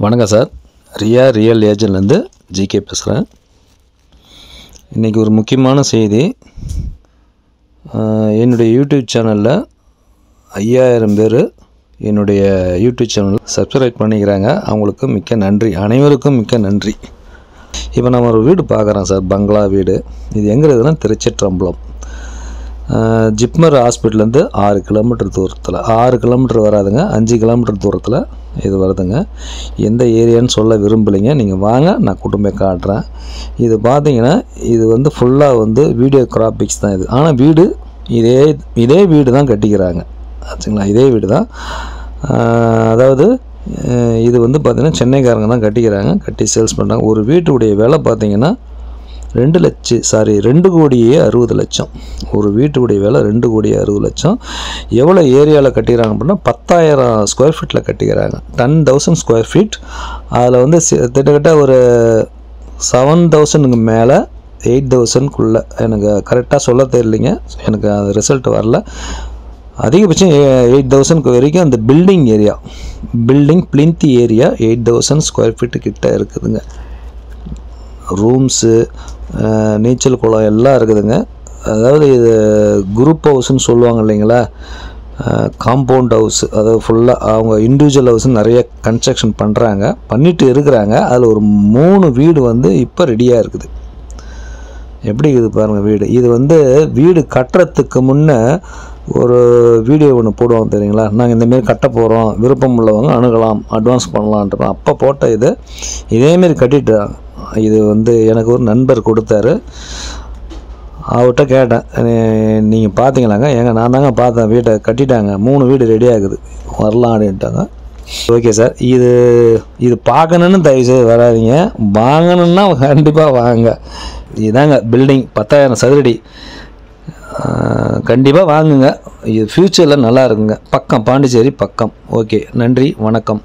வணக்கம் sir. Real ஏஜென்ட்லேருந்து GK பேசுகிறேன். இன்றைக்கி ஒரு முக்கியமான செய்தி. என்னுடைய யூடியூப் சேனலில் 5000 பேர் என்னுடைய யூடியூப் சேனல் சப்ஸ்கிரைப் பண்ணிக்கிறாங்க. அவங்களுக்கு மிக்க நன்றி, அனைவருக்கும் மிக்க நன்றி. இப்போ நம்ம ஒரு வீடு பார்க்குறோம் சார், பங்களா வீடு. இது எங்கே இருக்குதுன்னா திருச்சிற்றம்பலம். ஜிப்மர் ஹாஸ்பிட்டல்லேருந்து 6 கிலோமீட்டர் தூரத்தில், 6 கிலோமீட்டர் வராதுங்க, 5 கிலோமீட்டர் தூரத்தில் இது வருதுங்க. எந்த ஏரியான்னு சொல்ல விரும்பலைங்க, நீங்கள் வாங்க, நான் கூட்டிட்டு போய் காட்டுறேன். இது பார்த்தீங்கன்னா இது ஃபுல்லாக வீடியோ கிராபிக்ஸ் தான் இது. ஆனால் வீடு இதே வீடு தான் கட்டிக்கிறாங்க ஆச்சுங்களா, இதே வீடு தான். அதாவது இது பார்த்திங்கன்னா சென்னைக்காரங்க தான் கட்டிக்கிறாங்க, கட்டி சேல்ஸ் பண்ணுறாங்க. ஒரு வீட்டுடைய விலை பார்த்திங்கன்னா 2 கோடியே 60 லட்சம். ஒரு வீட்டுடைய விலை 2 கோடியே 60 லட்சம். எவ்வளோ ஏரியாவில் கட்டிக்கிறாங்க அப்படின்னா 10,000 ஸ்கொயர் ஃபீட்டில் கட்டிக்கிறாங்க. 10,000 ஸ்கொயர் ஃபீட். அதில் கிட்டத்தட்ட ஒரு 7,000க்கு மேலே 8,000க்குள்ளே, எனக்கு கரெக்டாக சொல்ல தெரியலைங்க, எனக்கு அது ரிசல்ட் வரல. அதிகபட்சம் 8,000க்கு வரைக்கும் அந்த building plinth area 8,000 square feet கிட்ட இருக்குதுங்க. ரூம்ஸு, நீச்சல் குளம் எல்லாம் இருக்குதுங்க. அதாவது இது குரூப் ஹவுஸ்ன்னு சொல்லுவாங்க இல்லைங்களா, காம்பவுண்ட் ஹவுஸ். அதாவது ஃபுல்லாக அவங்க இண்டிவிஜுவல் ஹவுஸ்ன்னு நிறைய கன்ஸ்ட்ரக்ஷன் பண்ணிட்டு இருக்கிறாங்க. அதில் ஒரு 3 வீடு இப்போ ரெடியாக இருக்குது. எப்படி இருக்குது பாருங்கள் வீடு. இது வீடு கட்டுறதுக்கு முன்னே ஒரு வீடியோ ஒன்று போடுவாங்க தெரியுங்களா, நாங்கள் இந்தமாரி கட்ட போகிறோம், விருப்பம் உள்ளவங்க அணுகலாம், அட்வான்ஸ் பண்ணலான்ட்டு அப்போ போட்ட இதேமாரி கட்டிட்டாங்க. இது எனக்கு ஒரு நண்பர் கொடுத்தாரு. அவர்கிட்ட கேட்டேன், நீங்கள் பார்த்தீங்களாங்க? நான் தாங்க பார்த்தேன், வீட்டை கட்டிட்டாங்க, 3 வீடு ரெடி ஆகுது, வரலாம் அப்படின்ட்டாங்க. ஓகே சார், இது பார்க்கணுன்னு தயவுசெய்து வராதிங்க, வாங்கணுன்னா கண்டிப்பாக வாங்க. இதுதாங்க பில்டிங், 10,000 சதுரடி. கண்டிப்பாக வாங்குங்க, இது ஃப்யூச்சரில் நல்லா இருக்குங்க. பக்கம் பாண்டிச்சேரி பக்கம். ஓகே, நன்றி, வணக்கம்.